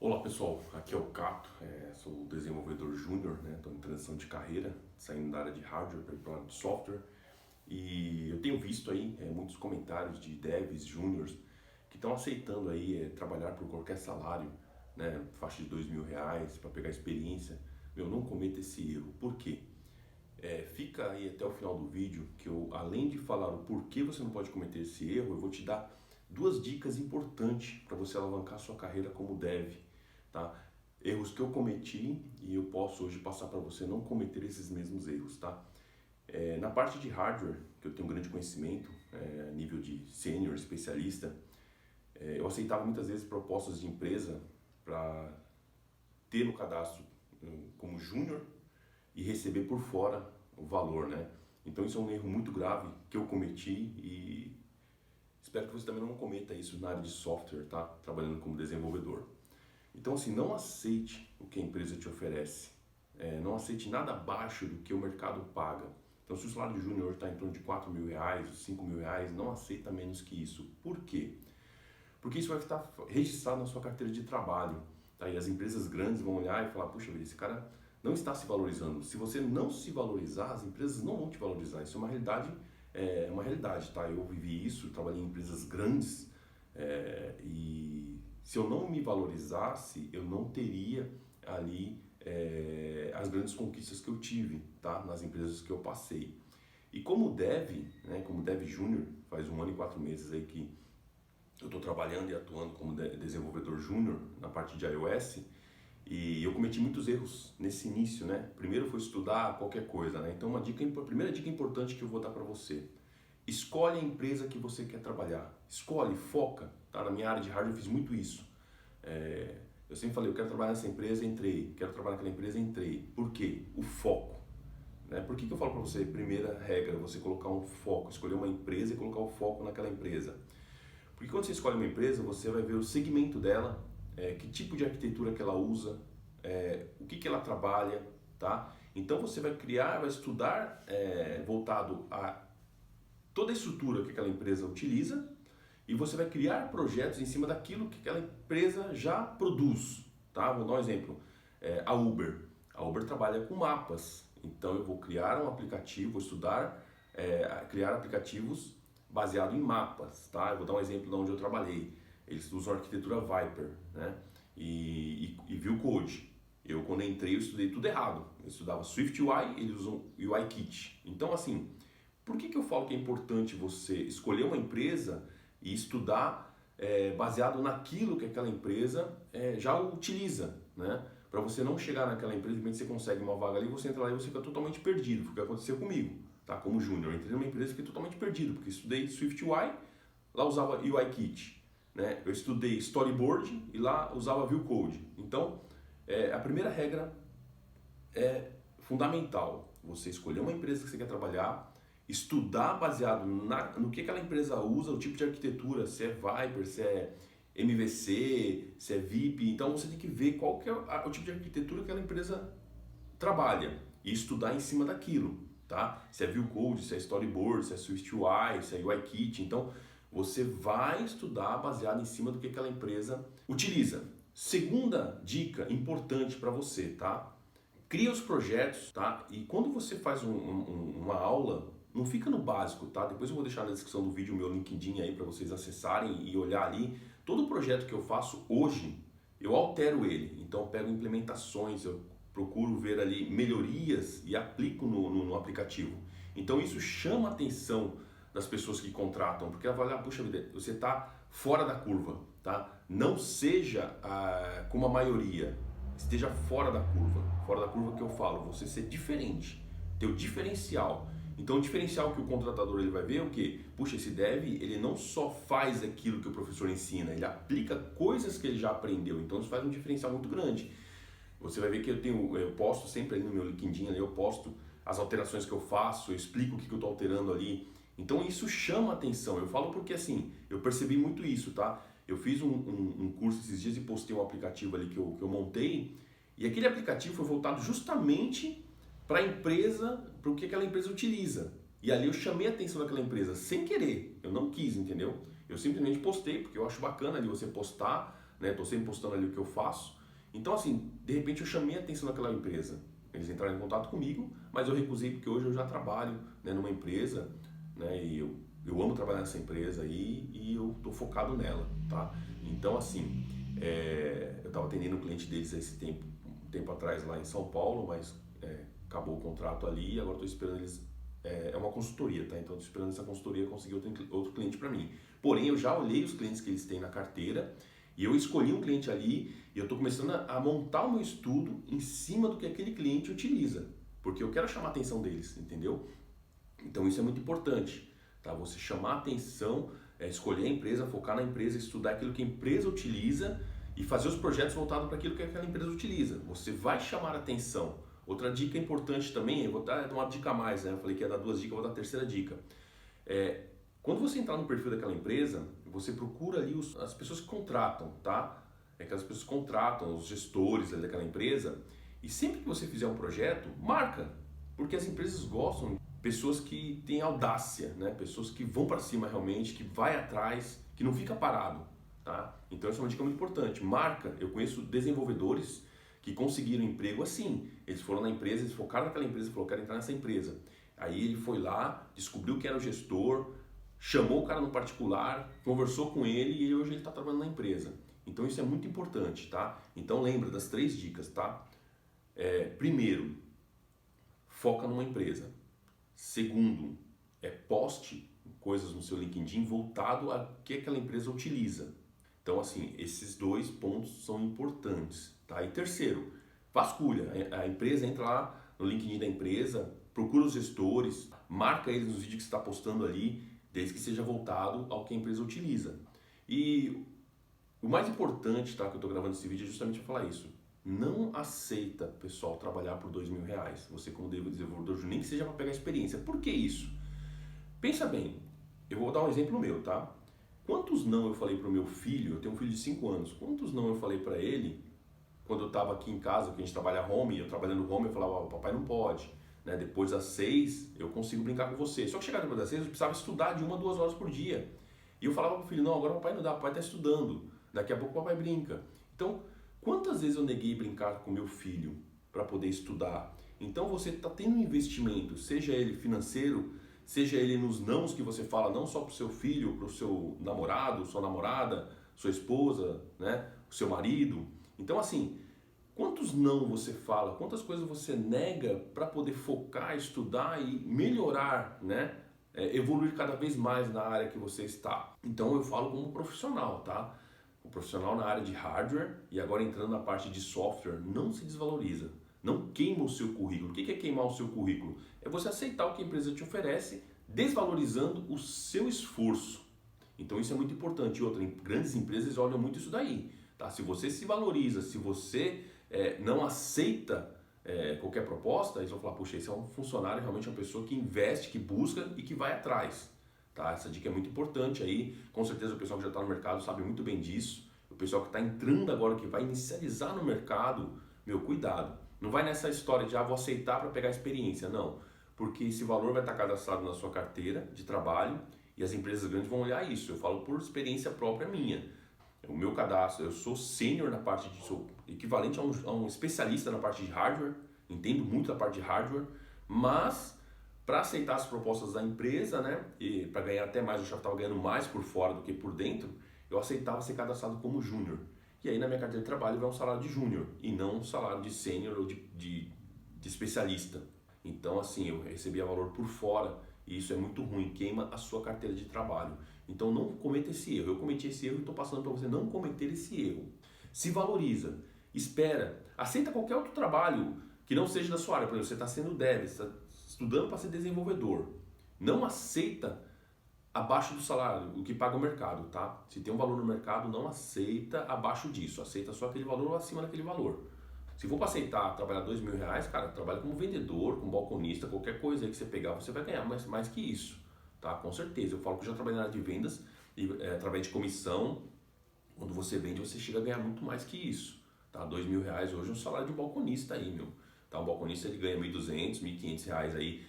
Olá pessoal, aqui é o Cato, sou desenvolvedor júnior, estou em transição de carreira, saindo da área de hardware para a área de software e eu tenho visto aí muitos comentários de devs júniors que estão aceitando aí trabalhar por qualquer salário, faixa de R$ 2.000 para pegar experiência. Meu, não cometa esse erro, por quê? Fica aí até o final do vídeo que eu, além de falar o porquê você não pode cometer esse erro, eu vou te dar duas dicas importantes para você alavancar sua carreira como dev, tá? Erros que eu cometi e eu posso hoje passar para você não cometer esses mesmos erros, tá? Na parte de hardware, que eu tenho um grande conhecimento, nível de sênior, especialista, eu aceitava muitas vezes propostas de empresa para ter no cadastro como júnior e receber por fora o valor, né? Então isso é um erro muito grave que eu cometi e espero que você também não cometa isso na área de software, tá? Trabalhando como desenvolvedor. Então assim, não aceite o que a empresa te oferece. Não aceite nada abaixo do que o mercado paga. Então se o salário de júnior está em torno de R$ 4.000, R$ 5.000, não aceita menos que isso. Por quê? Porque isso vai estar registrado na sua carteira de trabalho, tá? E as empresas grandes vão olhar e falar, puxa vida, esse cara não está se valorizando. Se você não se valorizar, as empresas não vão te valorizar. Isso é uma realidade, tá? Eu vivi isso, trabalhei em empresas grandes e se eu não me valorizasse, eu não teria ali as grandes conquistas que eu tive, tá? Nas empresas que eu passei. E como dev, como dev júnior, faz 1 ano e 4 meses aí que eu estou trabalhando e atuando como desenvolvedor júnior na parte de iOS e eu cometi muitos erros nesse início, né? Primeiro foi estudar qualquer coisa, né? Então a primeira dica importante que eu vou dar para você: escolhe a empresa que você quer trabalhar, escolhe, foca, tá? Na minha área de hardware eu fiz muito isso. Eu sempre falei, eu quero trabalhar nessa empresa, entrei, quero trabalhar naquela empresa, entrei. Por quê? O foco. Por que eu falo para você, primeira regra, você colocar um foco, escolher uma empresa e colocar o foco naquela empresa? Porque quando você escolhe uma empresa, você vai ver o segmento dela, que tipo de arquitetura que ela usa, o que ela trabalha, tá? Então você vai estudar voltado a toda a estrutura que aquela empresa utiliza e você vai criar projetos em cima daquilo que aquela empresa já produz, tá? Vou dar um exemplo, a Uber. A Uber trabalha com mapas, então eu vou criar um aplicativo, vou estudar, criar aplicativos baseado em mapas, tá? Eu vou dar um exemplo de onde eu trabalhei. Eles usam a arquitetura Viper, né? E Vue Code. Eu, quando entrei, eu estudei tudo errado. Eu estudava SwiftUI, eles usam UIKit. Então, assim, por que eu falo que é importante você escolher uma empresa e estudar baseado naquilo que aquela empresa já utiliza, né? Para você não chegar naquela empresa, de repente você consegue uma vaga ali, você entra lá e você fica totalmente perdido. Foi o que aconteceu comigo, tá? Como júnior. Eu entrei numa empresa e fiquei totalmente perdido, porque estudei SwiftUI, lá usava UIKit, né? Eu estudei Storyboard e lá usava Vue Code. Então, a primeira regra é fundamental. Você escolher uma empresa que você quer trabalhar, estudar baseado no que aquela empresa usa, o tipo de arquitetura, se é Viper, se é MVC, se é VIP. Então você tem que ver qual que é o tipo de arquitetura que aquela empresa trabalha e estudar em cima daquilo, tá? Se é Vue Code, se é Storyboard, se é SwiftUI, se é UIKit. Então você vai estudar baseado em cima do que aquela empresa utiliza. Segunda dica importante para você, tá? Cria os projetos, tá? E quando você faz uma aula, não fica no básico, tá? Depois eu vou deixar na descrição do vídeo o meu LinkedIn aí para vocês acessarem e olhar ali. Todo projeto que eu faço hoje, eu altero ele. Então eu pego implementações, eu procuro ver ali melhorias e aplico no aplicativo. Então isso chama a atenção das pessoas que contratam, porque ela vai olhar, puxa vida, você está fora da curva, tá? Não seja como a maioria, esteja fora da curva. Fora da curva que eu falo, você ser diferente, ter o diferencial. Então o diferencial que o contratador ele vai ver é o quê? Puxa, esse dev, ele não só faz aquilo que o professor ensina, ele aplica coisas que ele já aprendeu. Então isso faz um diferencial muito grande. Você vai ver que eu posto sempre ali no meu LinkedIn, ali eu posto as alterações que eu faço, eu explico o que eu estou alterando ali. Então isso chama atenção. Eu falo porque assim, eu percebi muito isso, tá? Eu fiz um curso esses dias e postei um aplicativo ali que eu montei, e aquele aplicativo foi voltado justamente para a empresa, para o que aquela empresa utiliza. E ali eu chamei a atenção daquela empresa sem querer, eu não quis, entendeu? Eu simplesmente postei, porque eu acho bacana ali você postar, né? Estou sempre postando ali o que eu faço. Então, assim, de repente eu chamei a atenção daquela empresa. Eles entraram em contato comigo, mas eu recusei porque hoje eu já trabalho, né, numa empresa, né, e eu amo trabalhar nessa empresa aí e eu estou focado nela, tá? Então, assim, eu estava atendendo um cliente deles um tempo atrás lá em São Paulo, mas acabou o contrato ali e agora estou esperando eles. É uma consultoria, tá? Então estou esperando essa consultoria conseguir outro cliente para mim. Porém, eu já olhei os clientes que eles têm na carteira e eu escolhi um cliente ali e eu estou começando a montar o meu estudo em cima do que aquele cliente utiliza, porque eu quero chamar a atenção deles, entendeu? Então isso é muito importante, tá? Você chamar a atenção, escolher a empresa, focar na empresa, estudar aquilo que a empresa utiliza e fazer os projetos voltados para aquilo que aquela empresa utiliza. Você vai chamar a atenção. Outra dica importante também, eu vou dar uma dica a mais, né? Eu falei que ia dar 2 dicas, eu vou dar a terceira dica. Quando você entrar no perfil daquela empresa, você procura ali as pessoas que contratam, tá? Aquelas pessoas que contratam, os gestores ali daquela empresa, e sempre que você fizer um projeto, marca, porque as empresas gostam de pessoas que têm audácia, né? Pessoas que vão para cima realmente, que vai atrás, que não fica parado, tá? Então essa é uma dica muito importante. Marca, eu conheço desenvolvedores que conseguiram emprego assim. Eles foram na empresa, eles focaram naquela empresa e falaram, quero entrar nessa empresa. Aí ele foi lá, descobriu que era o gestor, chamou o cara no particular, conversou com ele e hoje ele está trabalhando na empresa. Então isso é muito importante, tá? Então lembra das 3 dicas, tá? Primeiro, foca numa empresa. Segundo, poste coisas no seu LinkedIn voltado a que aquela empresa utiliza. Então, assim, esses 2 pontos são importantes, tá? E terceiro, vasculha. A empresa entra lá no LinkedIn da empresa, procura os gestores, marca eles nos vídeos que você está postando ali, desde que seja voltado ao que a empresa utiliza. E o mais importante, tá, que eu estou gravando esse vídeo é justamente para falar isso. Não aceita, pessoal, trabalhar por R$2.000. Você como desenvolvedor júnior, nem que seja para pegar experiência. Por que isso? Pensa bem, eu vou dar um exemplo meu, tá? Quantos não eu falei para o meu filho, eu tenho um filho de 5 anos, quantos não eu falei para ele, quando eu estava aqui em casa, que a gente trabalha home, eu trabalhando home, eu falava, papai não pode, né? Depois das 6 eu consigo brincar com você. Só que chegar depois das 6 eu precisava estudar de 1 a 2 horas por dia. E eu falava para o filho, não, agora o papai não dá, o papai está estudando, daqui a pouco o papai brinca. Então, quantas vezes eu neguei brincar com meu filho para poder estudar? Então você está tendo um investimento, seja ele financeiro, seja ele nos nãos que você fala, não só para o seu filho, para o seu namorado, sua namorada, sua esposa, né, o seu marido. Então assim, quantos não você fala, quantas coisas você nega para poder focar, estudar e melhorar, né? Evoluir cada vez mais na área que você está. Então eu falo como profissional, tá? O profissional na área de hardware e agora entrando na parte de software, não se desvaloriza. Não queima o seu currículo. O que é queimar o seu currículo? É você aceitar o que a empresa te oferece, desvalorizando o seu esforço. Então isso é muito importante. E outra, grandes empresas olham muito isso daí. Tá? Se você se valoriza, se você não aceita qualquer proposta, eles vão falar, puxa, esse é um funcionário, realmente é uma pessoa que investe, que busca e que vai atrás. Tá? Essa dica é muito importante aí. Com certeza o pessoal que já está no mercado sabe muito bem disso. O pessoal que está entrando agora, que vai inicializar no mercado, meu, cuidado. Não vai nessa história de, vou aceitar para pegar experiência, não. Porque esse valor vai estar cadastrado na sua carteira de trabalho e as empresas grandes vão olhar isso. Eu falo por experiência própria minha. O meu cadastro, eu sou sênior na parte de, sou equivalente a um especialista na parte de hardware, entendo muito da parte de hardware, mas para aceitar as propostas da empresa, né, e para ganhar até mais, eu já estava ganhando mais por fora do que por dentro, eu aceitava ser cadastrado como júnior. E aí na minha carteira de trabalho vai um salário de júnior e não um salário de sênior ou de especialista. Então assim, eu recebia valor por fora e isso é muito ruim, queima a sua carteira de trabalho. Então não cometa esse erro. Eu cometi esse erro e estou passando para você não cometer esse erro. Se valoriza, espera, aceita qualquer outro trabalho que não seja da sua área. Por exemplo, você está sendo dev, você está estudando para ser desenvolvedor. Não aceita abaixo do salário, o que paga o mercado, tá? Se tem um valor no mercado, não aceita abaixo disso, aceita só aquele valor ou acima daquele valor. Se for para aceitar trabalhar R$2.000, cara, trabalha como vendedor, como balconista, qualquer coisa aí que você pegar, você vai ganhar mais que isso, tá? Com certeza. Eu falo que eu já trabalhei na área de vendas e através de comissão, quando você vende, você chega a ganhar muito mais que isso, tá? R$2.000 hoje é um salário de um balconista aí, meu. Tá? Um balconista ele ganha R$1.200, R$1.500 aí,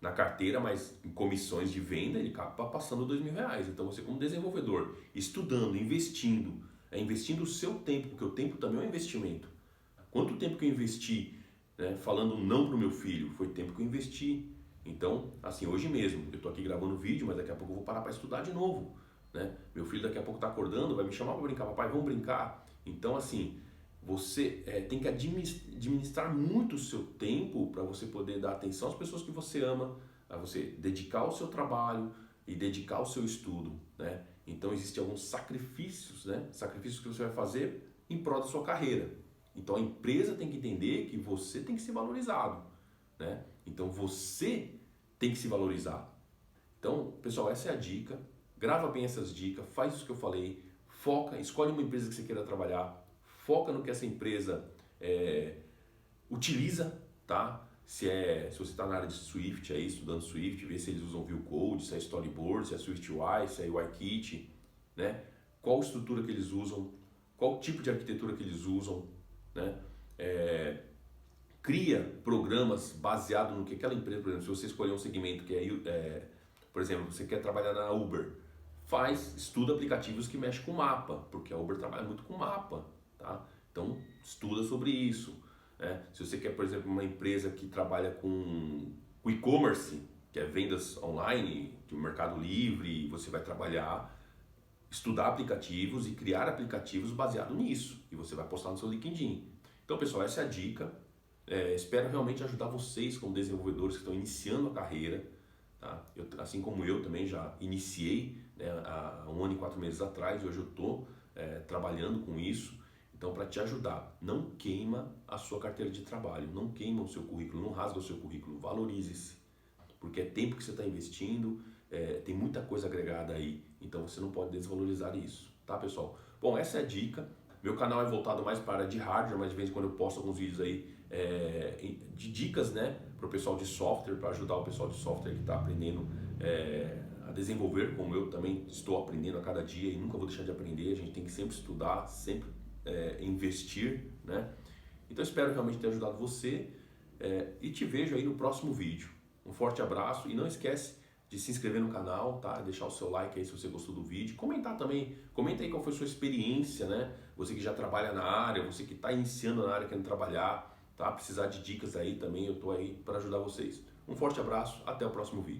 na carteira, mas em comissões de venda ele acaba passando R$2.000. Então você como desenvolvedor, estudando, investindo, É investindo o seu tempo, porque o tempo também é um investimento. Quanto tempo que eu investi, né, falando não para o meu filho? Foi tempo que eu investi. Então, assim, hoje mesmo, eu estou aqui gravando vídeo, mas daqui a pouco eu vou parar para estudar de novo. Né? Meu filho daqui a pouco está acordando, vai me chamar para brincar, papai, vamos brincar. Então, assim, você tem que administrar muito o seu tempo para você poder dar atenção às pessoas que você ama, a você dedicar o seu trabalho e dedicar o seu estudo. Né? Então, existem alguns sacrifícios, né? Sacrifícios que você vai fazer em prol da sua carreira. Então, a empresa tem que entender que você tem que ser valorizado. Né? Então, você tem que se valorizar. Então, pessoal, essa é a dica. Grava bem essas dicas, faz isso que eu falei, foca, escolhe uma empresa que você queira trabalhar, foca no que essa empresa utiliza, tá? Se você está na área de Swift, aí, estudando Swift, vê se eles usam Vue Code, se é Storyboard, se é SwiftUI, se é UIKit, né? Qual estrutura que eles usam, qual tipo de arquitetura que eles usam, né? Cria programas baseado no que aquela empresa, por exemplo, se você escolher um segmento que por exemplo, você quer trabalhar na Uber, estuda aplicativos que mexem com mapa, porque a Uber trabalha muito com mapa, tá? Então, estuda sobre isso. Né? Se você quer, por exemplo, uma empresa que trabalha com e-commerce, que é vendas online, de Mercado Livre, você vai estudar aplicativos e criar aplicativos baseado nisso, e você vai postar no seu LinkedIn. Então, pessoal, essa é a dica. Espero realmente ajudar vocês como desenvolvedores que estão iniciando a carreira. Tá? Assim como eu também já iniciei, né, há 1 ano e 4 meses atrás, e hoje eu estou trabalhando com isso. Então, para te ajudar, não queima a sua carteira de trabalho, não queima o seu currículo, não rasga o seu currículo, valorize-se. Porque é tempo que você está investindo, tem muita coisa agregada aí, então você não pode desvalorizar isso, tá, pessoal? Bom, essa é a dica. Meu canal é voltado mais para a área de hardware, mas de vez em quando eu posto alguns vídeos aí de dicas, né, para o pessoal de software, para ajudar o pessoal de software que está aprendendo a desenvolver, como eu também estou aprendendo a cada dia e nunca vou deixar de aprender. A gente tem que sempre estudar, sempre investir, né? Então espero realmente ter ajudado você e te vejo aí no próximo vídeo. Um forte abraço e não esquece de se inscrever no canal, tá? Deixar o seu like aí se você gostou do vídeo. Comentar também, comenta aí qual foi a sua experiência, né? Você que já trabalha na área, você que está iniciando na área, querendo trabalhar, tá? Precisar de dicas aí também, eu tô aí para ajudar vocês. Um forte abraço, até o próximo vídeo.